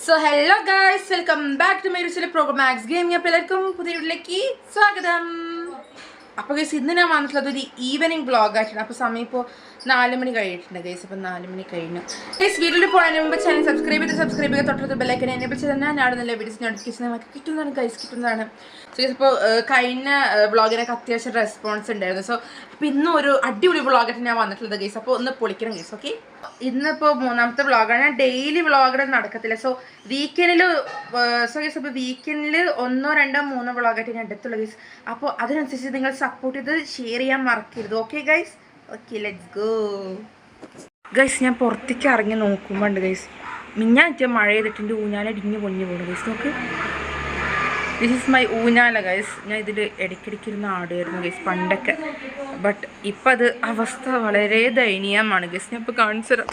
So hello guys, welcome back to my channel Program Max Gaming. എല്ലാവർക്കും പുതിയ വീഡിയോയിലേക്ക് സ്വാഗതം. അപ്പോൾ ഗൈസ് ഇന്ന് ഞാൻ വന്നിട്ടുള്ളത് ഒരു ഈവനിങ് വ്ളോഗ് ആയിട്ടാണ്. അപ്പോൾ സമയം ഇപ്പോൾ 4 മണി കഴിഞ്ഞിട്ടുണ്ട് ഗൈസ്. അപ്പോൾ 4 മണി കഴിഞ്ഞു ഗൈസ്. വീഡിയോയിൽ പോകുന്നതിന് മുമ്പ് ചാനൽ സബ്സ്ക്രൈബ് ചെയ്യുക, തൊട്ടടുത്ത ബെല്ലൈക്കൻ എനേബിൾ ചെയ്ത് തന്നെ ഞാൻ നല്ല വീഡിയോസ് നോട്ടിഫിക്കേഷൻ നമുക്ക് കിട്ടുന്നതാണ് ഗൈസ്, കിട്ടുന്നതാണ്. സോ ഗൈസ് ഇപ്പോൾ കഴിഞ്ഞ വ്ളോഗിനൊക്കെ അത്യാവശ്യം റെസ്പോൺസ് ഉണ്ടായിരുന്നു. സോ അപ്പോൾ ഇന്നും ഒരു അടിപൊളി വ്ളോഗായിട്ട് ഞാൻ വന്നിട്ടുള്ളത് ഗൈസ്. അപ്പോൾ ഒന്ന് പൊളിക്കണം ഗൈസ്. ഓക്കെ, ഇന്നിപ്പോൾ 3ാമത്തെ വ്ളോഗാണ്. ഞാൻ ഡെയിലി വ്ളോഗിടെ നടക്കത്തില്ല. സോ വീക്കെൻഡിൽ ഗൈസ് അപ്പോൾ വീക്കെൻഡിൽ 1, 2, 3 വ്ളോഗായിട്ട് ഞാൻ എടുത്തുള്ളൂ ഗൈസ്. അപ്പോൾ അതിനനുസരിച്ച് നിങ്ങൾ സപ്പോർട്ട് ചെയ്ത് ഷെയർ ചെയ്യാൻ മറക്കരുത്. Okay guys, okay let's go guys. ഞാൻ പുറത്തേക്ക് ഇറങ്ങി നോക്കുമ്പോൾ ഉണ്ട് ഗൈസ്, മിഞ്ഞാറ്റ മഴ ചെയ്തിട്ടുണ്ട്, ഊഞ്ഞാല ഇടിഞ്ഞ് പൊഞ്ഞു പോകുന്നു ഗൈസ്. നോക്ക്, ദിസ് ഈസ് മൈ ഊഞ്ഞാല ഗൈസ്. ഞാൻ ഇതിൽ ഇടയ്ക്കിടയ്ക്കിരുന്ന് ആടുമായിരുന്നു ഗൈസ് പണ്ടൊക്കെ. ബട്ട് ഇപ്പം അത് അവസ്ഥ വളരെ ദയനീയമാണ് ഗൈസ്. ഞാൻ ഇപ്പോൾ കാണിച്ചു തരാം.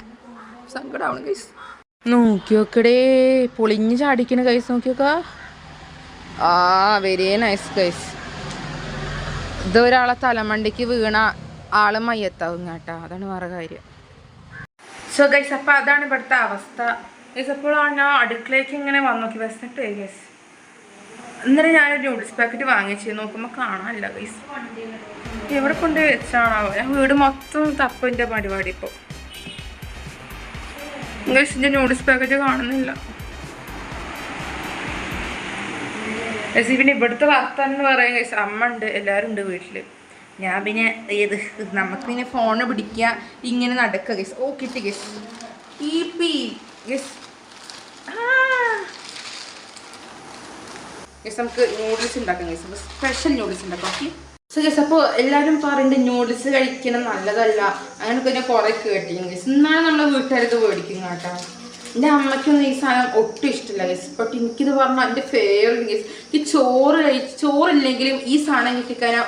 സങ്കടമാണ് ഗൈസ്. നോക്കി നോക്കടേ, പൊളിഞ്ഞ് ചാടിക്കണ ഗൈസ്. നോക്കി നോക്കാ. Very nice guys. ഇത് ഒരാളെ തലമണ്ടിക്ക് വീണ ആള് മയ്യത്താവും കേട്ടോ, അതാണ് വേറെ കാര്യം. സോ ഗൈസ് അപ്പോൾ അതാണ് ഇവിടുത്തെ അവസ്ഥ ഗൈസ്. അപ്പോൾ ഞാൻ അടുക്കളയ്ക്ക് ഇങ്ങനെ വന്നു നോക്കി വിശന്നിട്ട് ഗൈസ്. ഇന്നലെ ഞാനൊരു നൂഡിൽസ് പാക്കറ്റ് വാങ്ങിച്ച് നോക്കുമ്പോൾ കാണാനില്ല ഗൈസ്. എവിടെ കൊണ്ട് വെച്ചാണാവോ? ഞാൻ വീട് മൊത്തം തപ്പിൻ്റെ പരിപാടി ഇപ്പോൾ ഗൈസിൻ്റെ നൂഡിൽസ് പാക്കറ്റ് കാണുന്നില്ല ഗൈസ്. പിന്നെ ഇവിടുത്തെ വർത്താനം എന്ന് പറയാൻ ഗൈസ്, അമ്മ ഉണ്ട്, എല്ലാവരും ഉണ്ട് വീട്ടിൽ. ഞാൻ പിന്നെ ഏത് നമുക്ക് പിന്നെ ഫോണ് പിടിക്കുക, ഇങ്ങനെ നടക്കുക ഗൈസ്. ഓ കിട്ടി ഗൈസ്. ഗൈസ് ഗൈസ് നമുക്ക് നൂഡിൽസ് ഉണ്ടാക്കാം ഗൈസ്. അപ്പോൾ സ്പെഷ്യൽ നൂഡിൽസ് ഉണ്ടാക്കാം. ഓക്കെ സോ ഗൈസ് അപ്പോൾ എല്ലാവരും പറയുന്നുണ്ട് നൂഡിൽസ് കഴിക്കണം നല്ലതല്ല, അങ്ങനെയൊക്കെ ഞാൻ കുറേ കേട്ടിരിക്കും ഗൈസ്. എന്നാലും നമ്മളെ വീട്ടുകാരത് മേടിക്കും കേട്ടോ. എൻ്റെ അമ്മയ്ക്കൊന്നും ഈ സാധനം ഒട്ടും ഇഷ്ടമില്ല ഗൈസ്. ബട്ട് എനിക്കിത് പറഞ്ഞാൽ എൻ്റെ ഫേവറേറ്റ് ഗൈസ്. ഈ ചോറില്ലെങ്കിലും ഈ സാധനം കിട്ടിക്കഴിഞ്ഞാൽ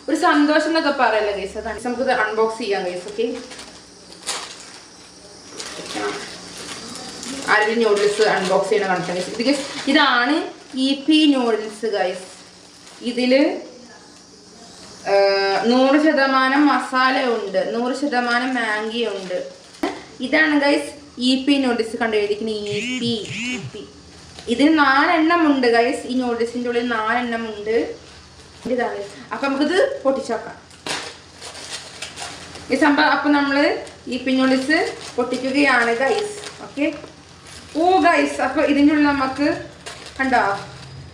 ഒരു സന്തോഷം എന്നൊക്കെ പറയല്ലേ ഗൈസ്. അതാണ് നമുക്കിത് അൺബോക്സ് ചെയ്യാം ഗൈസ്. ഓക്കെ, ആരും നൂഡിൽസ് അൺബോക്സ് ചെയ്യണ കണക്കാണ് ഗൈസ്. ഇത് ഗൈസ് ഇതാണ് EP നൂഡിൽസ് ഗൈസ്. ഇതിൽ 100% മസാല ഉണ്ട്, 100% മാഗി ഉണ്ട്. ഇതാണ് ഗൈസ് EP നൂഡിൽസ് കണ്ടുപിടിക്കുന്ന EP. ഇതിന് 4 എണ്ണം ഉണ്ട് ഗൈസ്. ഈ നൂഡിൽസിൻ്റെ ഉള്ളിൽ 4 എണ്ണം ഉണ്ട്. ഇതാണ്. അപ്പം നമുക്കിത് പൊട്ടിച്ചോക്കാം ഈ സംഭവം. അപ്പം നമ്മൾ EP നൂഡിൽസ് പൊട്ടിക്കുകയാണ് ഗൈസ്. ഓക്കെ, ഓ ഗൈസ് അപ്പോൾ ഇതിൻ്റെ ഉള്ളിൽ നമുക്ക് കണ്ടോ,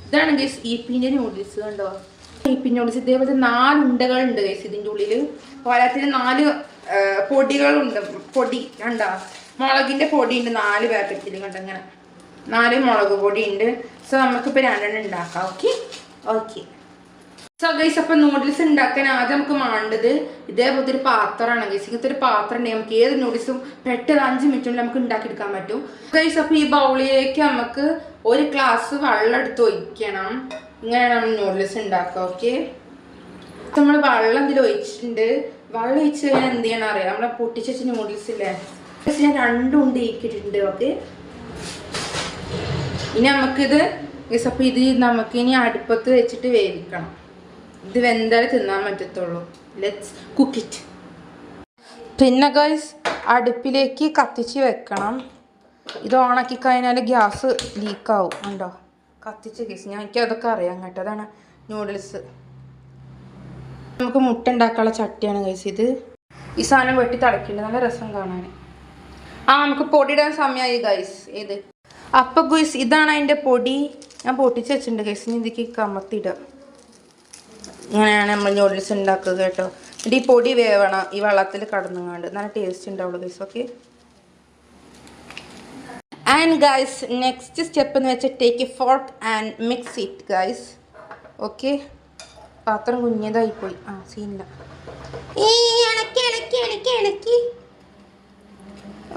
ഇതാണ് ഗൈസ് EPൻ്റെ നൂഡിൽസ്. കണ്ടോ EP നൂഡിൽസ് ഇതേപോലത്തെ 4 ഉണ്ടകളുണ്ട് ഗൈസ് ഇതിൻ്റെ ഉള്ളിൽ. പോരാത്തിന് 4 പൊടികളുണ്ട്. പൊടി കണ്ടോ, മുളകിൻ്റെ പൊടിയുണ്ട് 4 പാക്കറ്റിൽ. കണ്ടോ ഇങ്ങനെ 4 മുളക് പൊടി ഉണ്ട്. സോ നമുക്കിപ്പോൾ 2 എണ്ണം ഉണ്ടാക്കാം. ഓക്കെ സോ ഗൈസ് അപ്പോൾ നൂഡിൽസ് ഉണ്ടാക്കാൻ ആദ്യം നമുക്ക് വേണ്ടത് ഇതേപോലത്തെ ഒരു പാത്രമാണ് ഗൈസ്. ഇങ്ങനത്തെ ഒരു പാത്രം ഉണ്ടെങ്കിൽ നമുക്ക് ഏത് നൂഡിൽസും പെട്ടെന്ന് 5 മിനിറ്റുള്ളിൽ നമുക്ക് ഉണ്ടാക്കിയെടുക്കാൻ പറ്റും ഗൈസ്. അപ്പോൾ ഈ ബൗളിലേക്ക് നമുക്ക് 1 ഗ്ലാസ് വെള്ളം എടുത്ത് ഒഴിക്കണം. ഇങ്ങനെയാണ് നമ്മൾ നൂഡിൽസ് ഉണ്ടാക്കുക. ഓക്കെ, നമ്മൾ വെള്ളം ഇതിൽ ഒഴിച്ചിട്ടുണ്ട്. വെള്ളം ഒഴിച്ച് കഴിഞ്ഞാൽ എന്ത് ചെയ്യണം അറിയാം, നമ്മളെ പൊട്ടിച്ച നൂഡിൽസ് ഇല്ലേ ഞാൻ 2 ഉണ്ട ഇരിക്കിട്ടുണ്ട്. ഓക്കെ, ഇനി നമുക്കിത് ഗൈസ് അപ്പോൾ ഇത് നമുക്കിനി അടുപ്പത്ത് വെച്ചിട്ട് വേവിക്കണം. ഇത് വെന്താലേ തിന്നാൻ പറ്റത്തുള്ളൂ. Let's cook it. പിന്നെ ഗൈസ് അടുപ്പിലേക്ക് കത്തിച്ച് വെക്കണം. ഇത് ഓണാക്കി കഴിഞ്ഞാൽ ഗ്യാസ് ലീക്കാവും. ഉണ്ടോ കത്തിച്ച് ഗൈസ്, എനിക്ക് അതൊക്കെ അറിയാം കേട്ടോ. അതാണ് നൂഡിൽസ്. നമുക്ക് മുട്ട ഉണ്ടാക്കാനുള്ള ചട്ടിയാണ് ഗൈസ് ഇത്. ഈ സാധനം വെട്ടി തിളക്കിണ്ട്, നല്ല രസം കാണാൻ. നമുക്ക് പൊടിയിടാൻ സമയമായി ഗൈസ്. ഏത് അപ്പം ഗൈസ് ഇതാണ് അതിൻ്റെ പൊടി. ഞാൻ പൊട്ടിച്ച് വെച്ചിട്ടുണ്ട് ഗൈസ്. ഇനി ഇതിലേക്ക് കമത്തിയിടുക. ഇങ്ങനെയാണ് നമ്മൾ നൂഡിൽസ് ഉണ്ടാക്കുക കേട്ടോ. എന്നിട്ട് ഈ പൊടി വേവണം ഈ വെള്ളത്തിൽ കടന്നുകൊണ്ട്, നല്ല ടേസ്റ്റ് ഉണ്ടാവുള്ളൂ guys. Okay, and guys next step എന്ന് വെച്ചാൽ take A fork and mix it guys. Okay, പാത്രം കുഞ്ഞതായിപ്പോയി. സീനില്ല.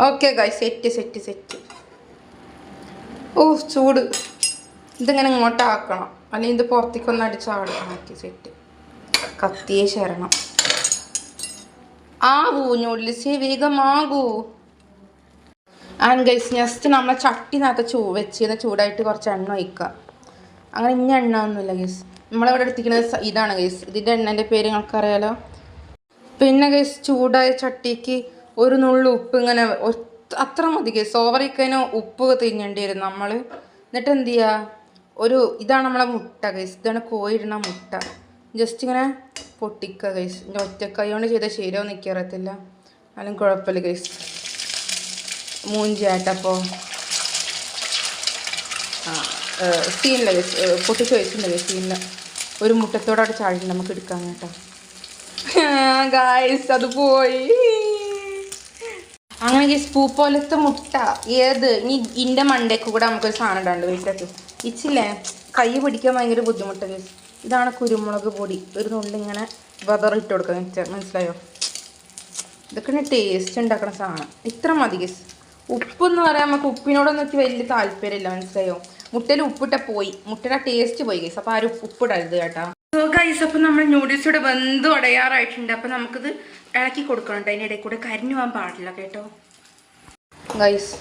Okay guys, set. ഓ ചൂട്. ഇതിങ്ങനെ ഇങ്ങോട്ട് ആക്കണം, അല്ലെങ്കിൽ ഇത് പുറത്തേക്കൊന്ന് അടിച്ചാടും. Okay set. കത്തിയെ ശരണം. ആകൂ നൂഡിൽസ് വേഗമാകൂ. ആൻഡ് ഗൈസ് ജസ്റ്റ് നമ്മളെ ചട്ടിനകത്ത് വെച്ചിരുന്ന ചൂടായിട്ട് കുറച്ച് എണ്ണ ഒഴിക്കുക. അങ്ങനെ ഇനി എണ്ണ ഒന്നുമില്ല ഗൈസ്. നമ്മളിവിടെ എടുത്തിരിക്കുന്നത് ഇതാണ് ഗൈസ്. ഇതിൻ്റെ എണ്ണൻ്റെ പേര് നിങ്ങൾക്കറിയാലോ. പിന്നെ ഗൈസ് ചൂടായ ചട്ടിക്ക് 1 നുള്ളു ഉപ്പ് ഇങ്ങനെ അത്ര മതി ഗൈസ്. ഓവറിക്കതിന് ഉപ്പ് തിന്നേണ്ടി വരും നമ്മൾ. എന്നിട്ട് എന്ത് ചെയ്യുക, ഇതാണ് നമ്മളെ മുട്ട ഗൈസ്. ഇതാണ് കോഴിയിടുന്ന മുട്ട. ജസ്റ്റ് ഇങ്ങനെ പൊട്ടിക്കുക ഗൈസ്. ഒറ്റക്കൈ കൊണ്ട് ചെയ്താൽ ശരിയാവും നിൽക്കറിയത്തില്ല, എന്നാലും കുഴപ്പമില്ല ഗൈസ്. മൂഞ്ചിയാട്ടപ്പോൾ സീനില്ല ഗൈസ്, പൊട്ടിച്ച് വെച്ചിട്ടുണ്ട് ഗൈസ്. സീനില്ല ഒരു മുട്ടത്തോടെ അവിടെ ചാടിയിട്ട് നമുക്ക് എടുക്കാം കേട്ടോ ഗൈസ്. അത് പോയി. അങ്ങനെ ഗൈസ് പൂ പോലത്തെ മുട്ട ഇനി ഇൻ്റെ മണ്ടയ്ക്ക് കൂടെ നമുക്കൊരു സാധനം ഇടാണ്ട് വീട്ടിലേക്ക്. ഇച്ചില്ലേ കൈ പിടിക്കാൻ ഭയങ്കര ബുദ്ധിമുട്ട് ഗൈസ്. ഇതാണ് കുരുമുളക് പൊടി. ഒരു നുള്ളി ഇങ്ങനെ വെതറിട്ട് കൊടുക്കുക, മനസ്സിലായോ? ഇതൊക്കെ ടേസ്റ്റ് ഉണ്ടാക്കുന്ന സാധനം. ഇത്ര മതി ഗൈസ്. ഉപ്പെന്ന് പറയാൻ നമുക്ക് ഉപ്പിനോടൊന്നും എനിക്ക് വലിയ താല്പര്യമില്ല, മനസ്സിലായോ? മുട്ടയിൽ ഉപ്പിട്ട പോയി, മുട്ടയുടെ ടേസ്റ്റ് പോയി ഗൈസ്. അപ്പോൾ ആരും ഉപ്പിടരുത് കേട്ടോ. സോ ഗൈസ്, അപ്പം നമ്മൾ നൂഡിൽസ് ഇവിടെ വെന്ത് ഉടയാറായിട്ടുണ്ട്. അപ്പം നമുക്കിത് ഇളക്കി കൊടുക്കണം. അതിനിടയിൽ കൂടെ കരിഞ്ഞു പോകാൻ പാടില്ല കേട്ടോ ഗൈസ്.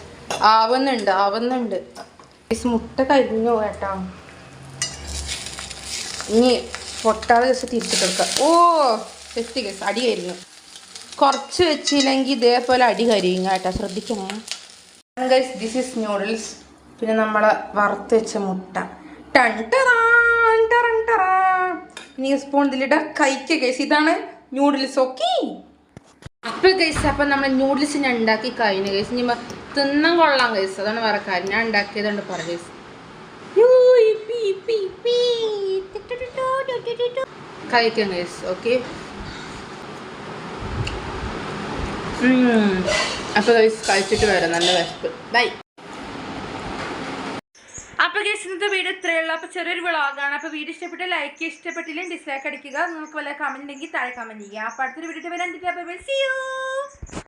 ആവുന്നുണ്ട് ഗൈസ്. മുട്ട കരിഞ്ഞു കേട്ടോ. ഇനി പൊട്ടാതെ ജസ്റ്റ് തിരിച്ചിട്ട് കൊടുക്കുക. തെറ്റി ഗൈസ്, അടി കരിഞ്ഞു. കുറച്ച് വെച്ചില്ലെങ്കിൽ ഇതേപോലെ അടി കരിയും കേട്ടോ, ശ്രദ്ധിക്കണേ ഗൈസ്. This is noodles. പിന്നെ നമ്മളെ വറുത്ത് വെച്ച മുട്ട. ഇനി സ്പൂൺ ഇതിലിട കഴിക്കുക ഗൈസ്. ഇതാണ് നൂഡിൽസ്. ഓക്കെ അപ്പോൾ ഗൈസ്, അപ്പം നമ്മൾ നൂഡിൽസ് ഞാൻ ഉണ്ടാക്കി കഴിഞ്ഞു ഗൈസ്. ഇനി തിന്നാൻ കൊള്ളാം ഗൈസ്, അതാണ് വേറെ കാര്യം. ഞാൻ ഉണ്ടാക്കിയതുകൊണ്ട് പറ ഗൈസ്. കഴിക്കാം ഗൈസ്. ഓക്കെ, അപ്പോൾ ഗൈസ് കഴിച്ചിട്ട് വരാം. നല്ല വിശപ്പ്. ബൈ. അപ്പോൾ ഗൈസ് ഇന്നത്തെ വീഡിയോ ഇത്രയുള്ളൂ. അപ്പോൾ ചെറിയൊരു വ്ളോഗാണ്. അപ്പോൾ വീഡിയോ ഇഷ്ടപ്പെട്ട ലൈക്ക്, ഇഷ്ടപ്പെട്ടില്ലെങ്കിൽ ഡിസ്ലൈക്ക് അടിക്കുക. നിങ്ങൾക്ക് വല്ല കമൻറ്റ് ഉണ്ടെങ്കിൽ താഴെ കമൻറ്റ് ചെയ്യുക. അപ്പോൾ അടുത്തൊരു വീഡിയോ വരാൻ.